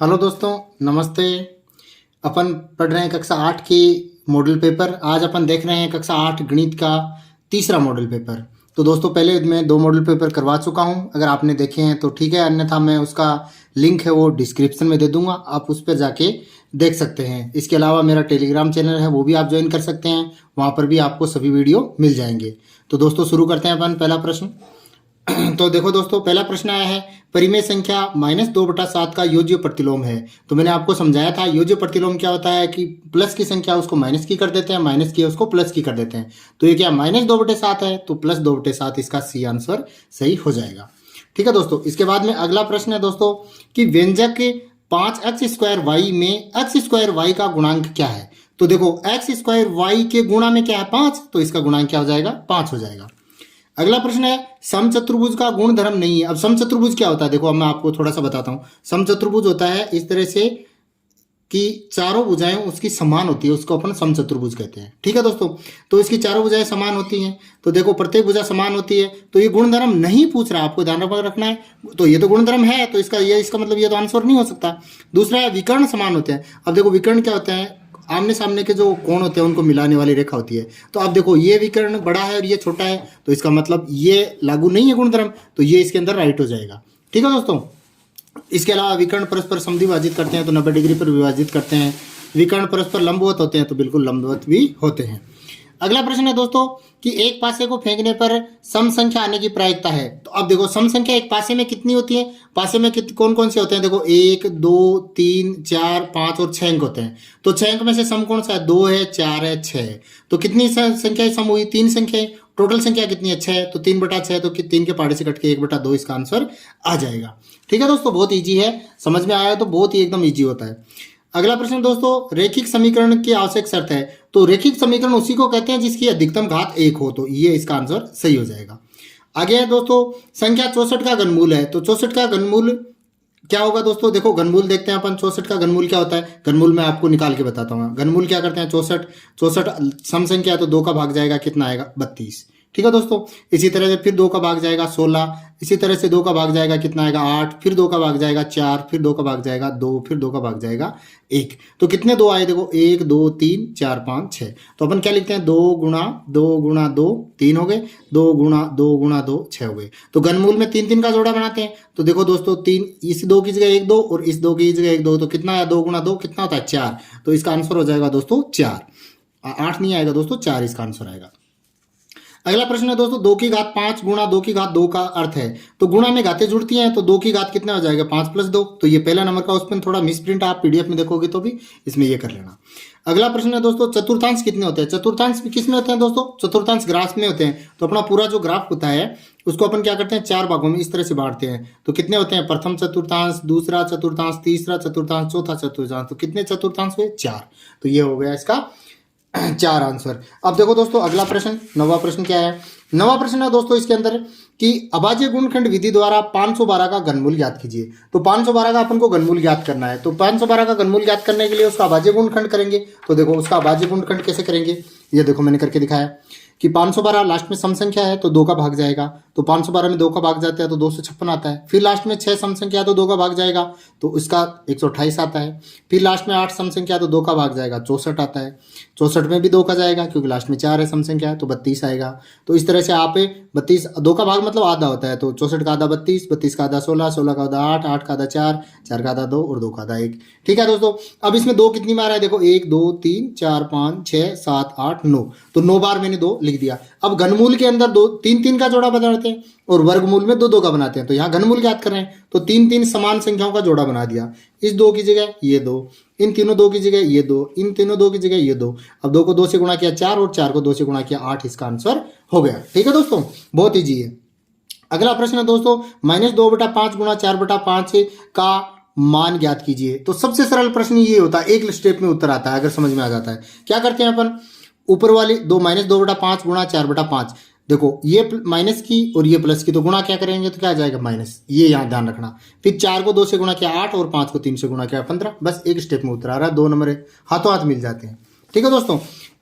Hello दोस्तों, नमस्ते। अपन पढ़ रहे हैं कक्षा 8 की मॉडल पेपर। आज अपन देख रहे हैं कक्षा 8 गणित का तीसरा मॉडल पेपर। तो दोस्तों, पहले मैं 2 मॉडल पेपर करवा चुका हूं। अगर आपने देखे हैं तो ठीक है, अन्यथा मैं उसका लिंक है वो डिस्क्रिप्शन में दे दूंगा, आप उस पर जाके देख सकते हैं। इसके अलावा मेरा टेलीग्राम चैनल है, वो भी आप ज्वाइन कर सकते हैं। वहाँ पर भी आपको सभी वीडियो मिल जाएंगे। तो दोस्तों, शुरू करते हैं अपन पहला प्रश्न। तो देखो दोस्तों, पहला प्रश्न आया है, परिमेय संख्या -2/7 का योज्य प्रतिलोम है। तो मैंने आपको समझाया था योज्य प्रतिलोम क्या होता है कि प्लस की संख्या उसको माइनस की कर देते हैं, माइनस की उसको प्लस की कर देते हैं। तो ये क्या -2/7 है, तो +2/7 इसका सी आंसर सही हो जाएगा। ठीक है दोस्तों, इसके बाद में अगला प्रश्न है दोस्तों कि व्यंजक 5x² में x² का गुणांक क्या है। तो देखो, x² के गुणा में क्या है 5, तो इसका गुणांक क्या हो जाएगा 5 हो जाएगा। अगला प्रश्न है, समचतुर्भुज का गुणधर्म नहीं है। अब समचतुर्भुज क्या होता है, देखो अब मैं आपको थोड़ा सा बताता हूं। समचतुर्भुज होता है इस तरह से कि चारों भुजाएं उसकी समान होती है, उसको अपन समचतुर्भुज कहते हैं। ठीक है दोस्तों, तो इसकी चारों भुजाएं समान होती हैं। तो देखो, प्रत्येक भुजा समान होती है, तो ये गुणधर्म नहीं पूछ रहा, आपको ध्यान रखना है। तो ये तो गुणधर्म है, तो इसका मतलब ये तो आंसर नहीं हो सकता। दूसरा है, विकर्ण समान होते हैं। अब देखो, विकर्ण क्या होता है, आमने सामने के जो कोण होते हैं उनको मिलाने वाली रेखा होती है। तो अब देखो, ये विकर्ण बड़ा है और ये छोटा है, तो इसका मतलब ये लागू नहीं है गुणधर्म, तो ये इसके अंदर राइट हो जाएगा। ठीक है दोस्तों, इसके अलावा विकर्ण परस्पर समद्विभाजित करते हैं तो 90 डिग्री पर विभाजित करते हैं। विकर्ण परस्पर लंबवत होते हैं तो बिल्कुल लंबवत भी होते हैं। अगला प्रश्न है दोस्तों कि एक पासे को फेंकने पर सम संख्या आने की प्रायिकता है। तो अब देखो, सम संख्या एक पासे में कितनी होती है, पासे में कौन कौन से होते हैं, देखो 1 2 3 4 5 और 6 अंक होते हैं। तो 6 अंक में से सम कौन सा है, 2 है, 4 है, 6 है। तो कितनी संख्या सम हुई, 3 संख्या। टोटल संख्या कितनी है 6, तो 3/6, तो 3 के पहाड़े से कट के 1/2 इसका आंसर आ जाएगा। ठीक है दोस्तों, बहुत ईजी है, समझ में आया तो बहुत ही एकदम ईजी होता है। अगला प्रश्न दोस्तों, रेखिक समीकरण की आवश्यक शर्त है। तो रेखिक समीकरण उसी को कहते हैं जिसकी अधिकतम घात 1 हो, तो ये इसका आंसर सही हो जाएगा। आगे है दोस्तों, संख्या 64 का घनमूल है। तो 64 का घनमूल क्या होगा दोस्तों, देखो घनमूल देखते हैं अपन। 64 का घनमूल क्या होता है, घनमूल मैं आपको निकाल के बताता हूँ। घनमूल क्या करते हैं, 64 सम संख्या है तो 2 का भाग जाएगा, कितना आएगा 32। ठीक है दोस्तों, इसी तरह से फिर 2 का भाग जाएगा 16, इसी तरह से 2 का भाग जाएगा, कितना आएगा 8, फिर 2 का भाग जाएगा 4, फिर 2 का भाग जाएगा 2, फिर 2 का भाग जाएगा 1। तो कितने 2 आए, देखो 1 2 3 4 5 6। तो अपन क्या लिखते हैं, 2 गुणा 2 गुणा 2 3 हो गए, 2 गुणा 2 गुणा 2 6 हो गए। तो घनमूल में 3 3 का जोड़ा बनाते हैं। तो देखो दोस्तों, 3 इस 2 की जगह 1 2 और इस 2 की जगह 1 2, तो कितना आया 2 गुणा 2 कितना होता है 4। तो इसका आंसर हो जाएगा दोस्तों 4। 8 नहीं आएगा दोस्तों, 4 इसका आंसर आएगा। अगला प्रश्न है दोस्तों, 2 की घात 5 गुणा 2 की घात 2 का अर्थ है। तो गुणा में घातें जुड़ती हैं, तो 2 की घात कितना हो जाएगा 5 + 2। तो ये पहला नंबर का उसमें थोड़ा मिसप्रिंट आप पीडीएफ में देखोगे तो भी इसमें ये कर लेना। अगला प्रश्न है दोस्तों, चतुर्थांश कितने होते हैं। चतुर्थांश किस में होते हैं दोस्तों, चतुर्थांश ग्राफ में होते हैं। तो अपना पूरा जो ग्राफ होता है उसको अपन क्या करते हैं, 4 भागों में इस तरह से बांटते हैं। तो कितने होते हैं, प्रथम चतुर्थांश, दूसरा चतुर्थांश, तीसरा चतुर्थांश, चौथा चतुर्थांश। तो कितने चतुर्थांश हुए 4। तो ये हो गया इसका 4 आंसर। अब देखो दोस्तों, अगला प्रश्न, 9वां प्रश्न क्या है। 9वां प्रश्न है दोस्तों इसके अंदर कि अभाज्य गुणनखंड विधि द्वारा 512 का घनमूल ज्ञात कीजिए। तो 512 का अपन को घनमूल ज्ञात करना है। तो 512 का घनमूल ज्ञात करने के लिए उसका अभाज्य गुणनखंड करेंगे। तो देखो, उसका अभाज्य गुणनखंड कैसे करेंगे, ये देखो मैंने करके दिखाया कि 512 लास्ट में सम संख्या है तो 2 का भाग जाएगा। तो 512 में 2 का भाग जाता है तो 256 आता है। फिर लास्ट में 6 सम संख्या है तो 2 का भाग जाएगा, तो इसका 128 आता है। फिर लास्ट में 8 सम संख्या तो 2 का भाग जाएगा, 64 आता है। 64 में भी 2 का जाएगा क्योंकि लास्ट में 4 है सम संख्या है, तो 32 आएगा। तो इस तरह से आप 32, 2 का भाग मतलब आधा होता है, तो 64 का आधा 32, 32 का आधा 16, 16 का आधा 8, 8 का आधा 4, 4 का आधा 2 और 2 का आधा 1। ठीक है दोस्तों, अब इसमें 2 कितनी बार है, देखो 1 2 3 4 5 6 7 8 9, तो 9 बार मैंने 2 लिख दिया। अब घनमूल के अंदर 2 3 3 का जोड़ा बनाते हैं और वर्गमूल में 2 2 का बनाते हैं। तो यहाँ घनमूल ज्ञात कर रहे हैं तो 3 3 समान संख्याओं का जोड़ा बना दिया। इस 2 की जगह ये 2, इन तीनों 2 की जगह ये 2, इन तीनों 2 की जगह ये 2। अब 2 को 2 से गुणा किया 4 और 4 को 2 से गुणा किया 8, इसका आंसर हो गया। ठीक है दोस्तों, बहुत ईजी है। अगला प्रश्न है दोस्तों, -2/5 गुणा 4/5 का मान ज्ञात कीजिए। तो सबसे सरल प्रश्न ये होता है, एक स्टेप में उत्तर आता है अगर समझ में आ जाता है। क्या करते हैं अपन, ऊपर वाली -2/5 गुणा 4/5, देखो ये माइनस की और ये प्लस की, तो गुणा क्या करेंगे तो क्या आ जाएगा माइनस, ये यहाँ ध्यान रखना। फिर 4 को 2 से गुणा किया 8 और 5 को 3 से गुणा किया 15, बस एक स्टेप में उत्तर आ रहा है। 2 नंबर हाथों हाथ मिल जाते हैं। ठीक है दोस्तों,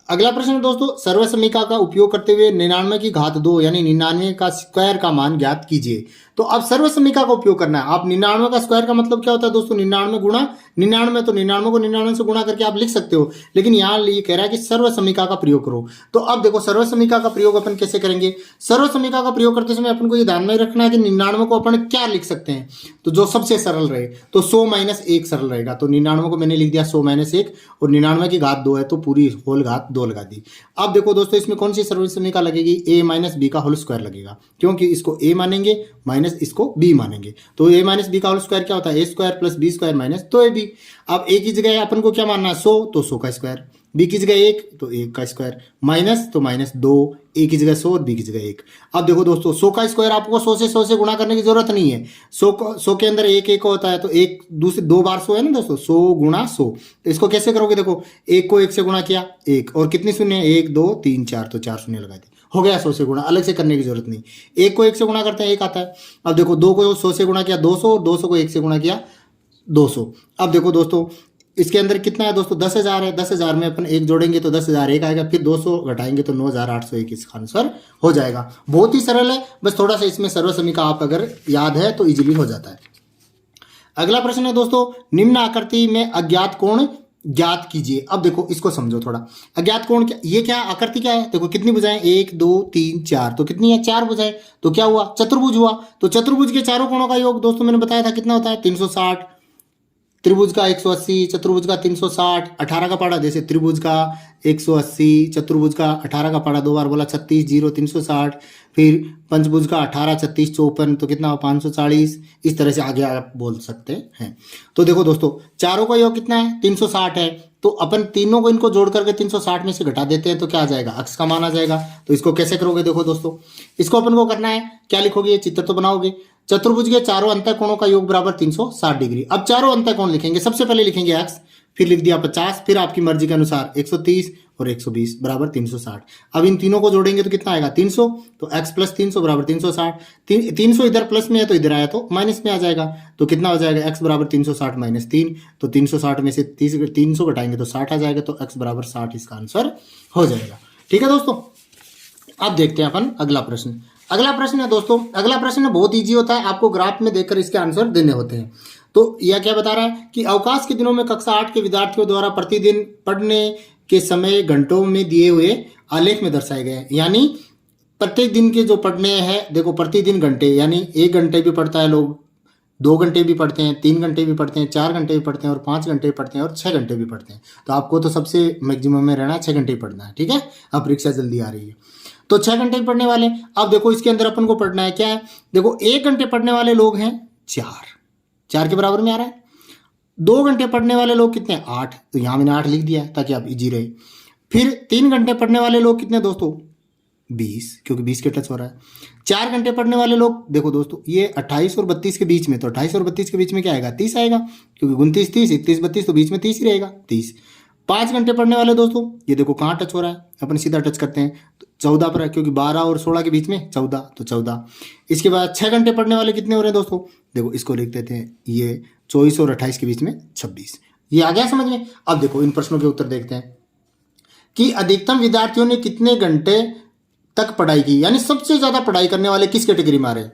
अगला प्रश्न है दोस्तों, सर्वसमीका का उपयोग करते हुए 99 की घात 2 यानी 99 का स्क्वायर का मान ज्ञात कीजिए। तो अब सर्व समीका का उपयोग करना है। आप 99 का स्क्वायर का मतलब क्या होता है दोस्तों, 99 गुणा 99, तो 99 को 99 से गुणा करके आप लिख सकते हो, लेकिन यहाँ ये कह रहा है कि सर्व समीका का प्रयोग करो। तो अब देखो सर्व समीका का प्रयोग अपन कैसे करेंगे। सर्व समीका का प्रयोग करते समय अपन को ये ध्यान में रखना है कि 99 को अपन क्या लिख सकते हैं, तो जो सबसे सरल रहे, तो 100 - 1 सरल रहेगा। तो 99 को मैंने लिख दिया 100 - 1, और 99 की घात 2 है तो पूरी होल घात 2 लगा दी। अब देखो दोस्तों इसमें कौन सी सर्व समीका लगेगी, a - b का होल स्क्वायर लगेगा, क्योंकि इसको a मानेंगे माइनस इसको b मानेंगे। तो a - b का होल स्क्वायर क्या होता है, a square plus b square minus 2ab। अब a की जगह अपन को क्या मानना है 100, तो 100 का स्क्वायर, b की जगह 1 तो 1 का स्क्वायर, माइनस तो माइनस 2, a की जगह 100 और b की जगह 1। अब देखो दोस्तों 100 का स्क्वायर आपको 100 से गुणा करने की जरूरत नहीं है। 100 के अंदर 1 होता है, तो एक दूसरे 2 बार 100 है ना दोस्तों, 100 गुणा 100। तो इसको कैसे करोगे, देखो 1 को 1 से गुणा किया 1, और कितनी शून्य है 1 2 3 4, तो 4 शून्य लगा दी, हो गया 100 से गुणा, अलग से करने की जरूरत नहीं। 1 को 1 से गुणा करते हैं 1 आता है। अब देखो 2 को 100 से गुणा किया 200, और 200 को 1 से गुणा किया 200। अब देखो दोस्तों इसके अंदर कितना है दोस्तों 10,000 है, 10,000 में अपन 1 जोड़ेंगे तो 10,001 आएगा, फिर 200 घटाएंगे तो 9,801 इसका आंसर हो जाएगा। बहुत ही सरल है, बस थोड़ा सा इसमें सर्व समीका आप अगर याद है तो इजीली हो जाता है। अगला प्रश्न है दोस्तों, निम्न आकृति में अज्ञात कोण ज्ञात कीजिए। अब देखो इसको समझो थोड़ा, अज्ञात कोण क्या, ये क्या आकृति क्या है, देखो कितनी भुजाएं 1 2 3 4, तो कितनी है 4 भुजाएं, तो क्या हुआ चतुर्भुज हुआ। तो चतुर्भुज के चारों कोणों का योग दोस्तों मैंने बताया था कितना होता है 360, त्रिभुज का 180, चतुर्भुज का 360, 18 का पाड़ा, जैसे त्रिभुज का 180, चतुर्भुज का 18 का पाड़ा, 2 बार बोला 36 0 360, फिर पंचभुज का 18 36 54, तो कितना 540, इस तरह से आगे आप बोल सकते हैं। तो देखो दोस्तों चारों का योग कितना है 360 है, तो अपन तीनों को इनको जोड़ करके 360 में से घटा देते हैं तो क्या आ जाएगा, अक्स का मान आ जाएगा। तो इसको कैसे करोगे, देखो दोस्तों इसको अपन को करना है, क्या लिखोगे, चित्र तो बनाओगे। चतुर्भुज के चारों अंतःकोणों का योग बराबर 360 डिग्री। अब चारों अंतःकोण लिखेंगे, सबसे पहले लिखेंगे x, फिर लिख दिया 50, फिर आपकी मर्जी के अनुसार 130 और 120 बराबर 360। अब इन तीनों को जोड़ेंगे तो कितना आएगा 300, तो x प्लस 300 बराबर 360। 300 इधर प्लस में है तो इधर आया तो माइनस में आ जाएगा, तो कितना हो जाएगा x बराबर 360 माइनस 3, तो 360 में से 300 घटाएंगे तो 60 आ जाएगा, तो x बराबर 60 इसका आंसर हो जाएगा। ठीक है दोस्तों, अब देखते हैं अपन अगला प्रश्न। अगला प्रश्न है दोस्तों, अगला प्रश्न बहुत इजी होता है, आपको ग्राफ में देखकर इसके आंसर देने होते हैं। तो यह क्या बता रहा है कि अवकाश के दिनों में कक्षा 8 के विद्यार्थियों द्वारा प्रतिदिन पढ़ने के समय घंटों में दिए हुए आलेख में दर्शाए गए हैं। यानी प्रत्येक दिन के जो पढ़ने हैं, देखो प्रतिदिन घंटे, यानी 1 घंटे भी पढ़ता है लोग, 2 घंटे भी पढ़ते हैं, 3 घंटे भी पढ़ते हैं, 4 घंटे भी पढ़ते हैं, और 5 घंटे भी पढ़ते हैं, और 6 घंटे भी पढ़ते हैं। तो आपको तो सबसे मैक्सिमम में रहना है, 6 घंटे ही पढ़ना है। ठीक है, अब परीक्षा जल्दी आ रही है तो 6 घंटे पढ़ने वाले। अब देखो इसके अंदर अपन को पढ़ना है क्या है, देखो 1 घंटे पढ़ने वाले लोग हैं 4 के बराबर में आ रहा है। 2 घंटे पढ़ने वाले लोग कितने 8, तो यहाँ मैंने 8 लिख दिया है ताकि आप इजी रहे। फिर 3 घंटे पढ़ने वाले लोग कितने दोस्तों 20, क्योंकि 20 के टच हो रहा है। 4 घंटे पढ़ने वाले लोग देखो दोस्तों ये 28 और 32 के बीच में, तो 28 और 32 के बीच में क्या आएगा 30 आएगा, क्योंकि 29 30 31 32, तो बीच में 30 ही रहेगा 30। 5 घंटे पढ़ने वाले दोस्तों ये देखो कहाँ टच हो रहा है, अपन सीधा टच करते हैं तो 14 पर है, क्योंकि 12 और 16 के बीच में 14, तो 14। इसके बाद 6 घंटे पढ़ने वाले कितने हो रहे हैं दोस्तों, देखो इसको लिख देते हैं, ये 24 और 28 के बीच में 26। ये आ गया समझ में। अब देखो इन प्रश्नों के उत्तर देखते हैं कि अधिकतम विद्यार्थियों ने कितने घंटे तक पढ़ाई की, यानी सबसे ज्यादा पढ़ाई करने वाले किस कैटेगरी में आ रहे हैं,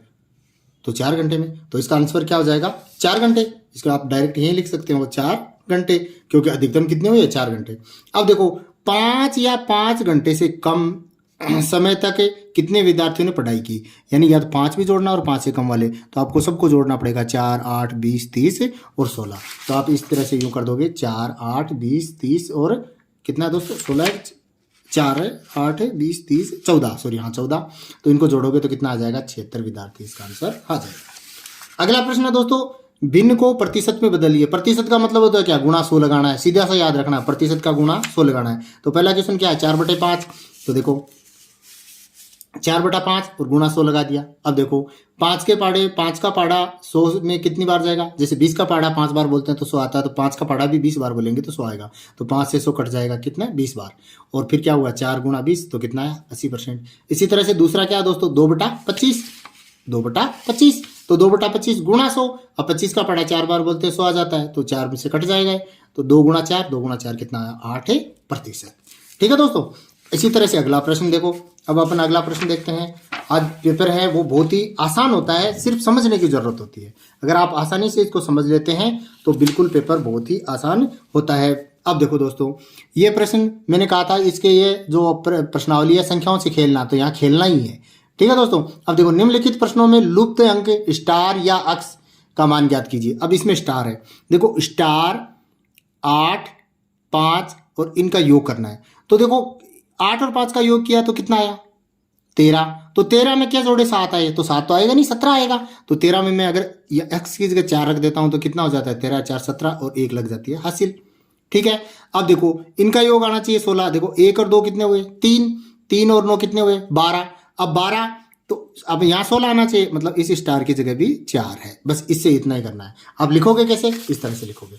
तो 4 घंटे में। तो इसका आंसर क्या हो जाएगा 4 घंटे। इसको आप डायरेक्ट यही लिख सकते हो 4 घंटे, क्योंकि अधिकतम कितने हुए 4 घंटे। अब देखो 5 या 5 घंटे से कम समय तक कितने विद्यार्थियों ने पढ़ाई की, यानी या तो 5 भी जोड़ना और 5 से कम वाले, तो आपको सबको जोड़ना पड़ेगा 4 8 20 30 और 16। तो आप इस तरह से यूं कर दोगे 4 8 20 30 और कितना दोस्तों 16, 4 8 20 30 14, सॉरी हाँ 14। तो इनको जोड़ोगे तो कितना आ जाएगा 76 विद्यार्थी इसका आंसर आ जाएगा। अगला प्रश्न है दोस्तों, भिन्न को प्रतिशत में बदलिए। प्रतिशत का मतलब होता है क्या, गुणा 100 लगाना है, सीधा सा याद रखना है, प्रतिशत का गुणा 100 लगाना है। तो पहला क्वेश्चन क्या है 4/5, तो देखो 4/5 और गुणा 100 लगा दिया। अब देखो 5 का पाड़ा 100 में कितनी बार जाएगा, जैसे 20 का पाड़ा 5 बार बोलते हैं तो 100 आता है, तो 5 का पाड़ा भी 20 बार बोलेंगे तो 100 आएगा। तो 5 से 100 कट जाएगा कितना 20 बार, और फिर क्या हुआ 4 × 20 तो कितना है 80%। इसी तरह से दूसरा क्या है दोस्तों 2/25, 2/25, तो 2/25 गुणा 100। अब 25 का पाड़ा 4 बार बोलते हैं 100 आ जाता है, तो 4 में से कट जाएगा, तो 2 × 4 कितना है 8%। ठीक है दोस्तों, इसी तरह से अगला प्रश्न देखो। अब अपन अगला प्रश्न देखते हैं। आज पेपर है वो बहुत ही आसान होता है, सिर्फ समझने की जरूरत होती है। अगर आप आसानी से इसको समझ लेते हैं तो बिल्कुल पेपर बहुत ही आसान होता है। अब देखो दोस्तों, ये प्रश्न मैंने कहा था इसके ये जो प्रश्नावली है संख्याओं से खेलना, तो यहाँ खेलना ही है। ठीक है दोस्तों, अब देखो निम्नलिखित प्रश्नों में लुप्त अंक स्टार या अक्स का मान ज्ञात कीजिए। अब इसमें स्टार है, देखो स्टार 8, 5 और इनका योग करना है। तो देखो 8 और 5 का योग किया तो कितना आया 13। तो 13 में क्या जोड़े 7 आए, तो 7 तो आएगा नहीं, 17 आएगा। तो 13 में मैं अगर एक्स की जगह 4 रख देता हूं तो कितना हो जाता है 13 4 17 और 1 लग जाती है हासिल। ठीक है, अब देखो इनका योग आना चाहिए 16। देखो 1 और 2 कितने हुए 3, 3 और 9 कितने हुए 12। अब 12 तो अब यहाँ 16 आना चाहिए, मतलब इस स्टार की जगह भी 4 है। बस इससे इतना ही करना है। अब लिखोगे कैसे, इस तरह से लिखोगे।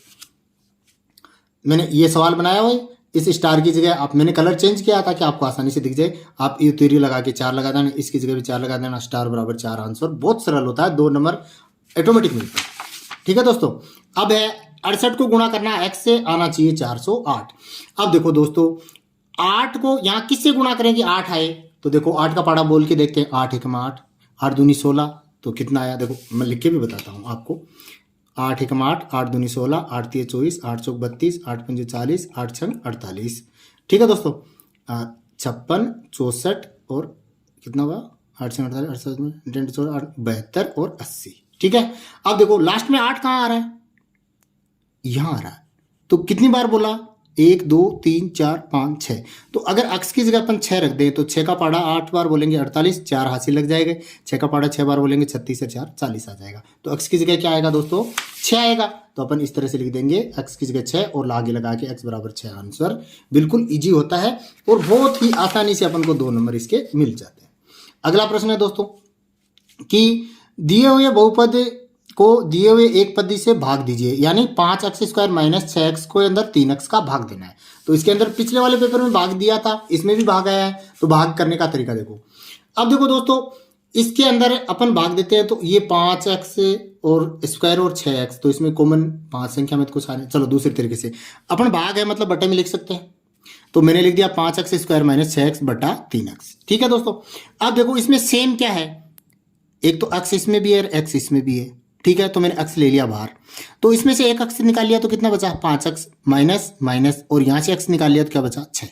मैंने ये सवाल बनाया हुआ है, इस स्टार की जगह आप मैंने कलर चेंज किया ताकि आपको आसानी से दिख जाए। आप ये तीर लगा के 4 लगा देना, इसकी जगह भी 4 लगा देना, स्टार बराबर 4 आंसर। बहुत सरल होता है, 2 नंबर ऑटोमेटिक मिलता है। ठीक है दोस्तों, अब है 68 को गुणा करना x से, आना चाहिए 408। अब देखो दोस्तों 8 को यहाँ किससे गुणा करेंगे 8 आए, तो देखो 8 का पाड़ा बोल के देखते हैं। 8 एकम 8, 8 दूनी 16, तो कितना आया देखो मैं लिख के भी बताता हूँ आपको। 8 एकम 8, 8 दूनी 16, 8 तिये 24, 8 चौक 32, 8 पंजे 40, 8 छंग 48। ठीक है दोस्तों, 56, 64 और कितना हुआ 8 छंग 48, 68, 72 और 80। ठीक है, अब देखो लास्ट में 8 कहाँ आ रहा है, यहां आ रहा है। तो कितनी बार बोला 1 2 3 4 5 6। तो अगर अक्स की जगह अपन 6 रख दें तो 6 का पाड़ा 8 बार बोलेंगे 48, 4 हासिल लग जाएगा। 6 का पाड़ा 6 बार बोलेंगे 36 से 4 40 आ जाएगा। तो अक्स की जगह क्या आएगा दोस्तों 6 आएगा। तो अपन इस तरह से लिख देंगे अक्स की जगह 6 और आगे लगा के x बराबर 6 आंसर। बिल्कुल ईजी होता है और बहुत ही आसानी से अपन को 2 नंबर इसके मिल जाते हैं। अगला प्रश्न है दोस्तों कि दिए हुए बहुपद को दिए हुए एक पद्धति से भाग दीजिए, यानी 5x स्क्वायर माइनस 6x को अंदर 3x का भाग देना है। तो इसके अंदर पिछले वाले पेपर में भाग दिया था, इसमें भी भाग आया है। तो भाग करने का तरीका देखो। अब देखो दोस्तों इसके अंदर अपन भाग देते हैं, तो ये 5x और स्क्वायर और 6x, तो इसमें कॉमन 5 संख्या में तो कुछ आ रहा है। चलो दूसरे तरीके से अपन भाग है मतलब बटे में लिख सकते हैं। तो मैंने लिख दिया 5x स्क्वायर माइनस 6x बटा 3x। ठीक है दोस्तों, अब देखो इसमें सेम क्या है, एक तो x इसमें भी है और x इसमें भी है। ठीक है, तो मैंने x ले लिया बाहर, तो इसमें से एक x निकाल लिया तो कितना बचा 5x माइनस माइनस, और यहां से x निकाल लिया तो क्या बचा 6।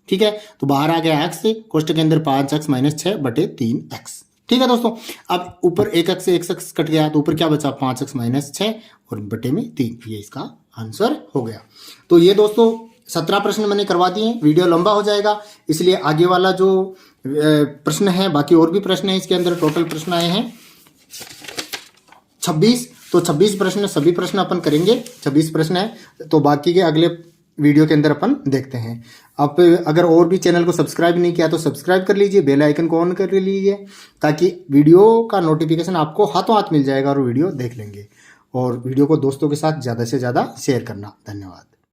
ठीक है, तो बाहर आ गया x, कोष्टक के अंदर 5x माइनस 6 बटे 3x। ठीक है दोस्तों, अब ऊपर एक x से एक x कट गया तो ऊपर क्या बचा 5x माइनस 6 और बटे में 3। ये इसका आंसर हो गया। तो ये दोस्तों 17 प्रश्न मैंने करवा दिए। वीडियो लंबा हो जाएगा, इसलिए आगे वाला जो प्रश्न है, बाकी और भी प्रश्न है इसके अंदर, टोटल प्रश्न आए हैं 26। तो 26 प्रश्न, सभी प्रश्न अपन करेंगे। 26 प्रश्न है, तो बाकी के अगले वीडियो के अंदर अपन देखते हैं। आप अगर और भी चैनल को सब्सक्राइब नहीं किया तो सब्सक्राइब कर लीजिए, बेल आइकन को ऑन कर लीजिए, ताकि वीडियो का नोटिफिकेशन आपको हाथों हाथ मिल जाएगा और वीडियो देख लेंगे। और वीडियो को दोस्तों के साथ ज़्यादा से ज़्यादा शेयर करना। धन्यवाद।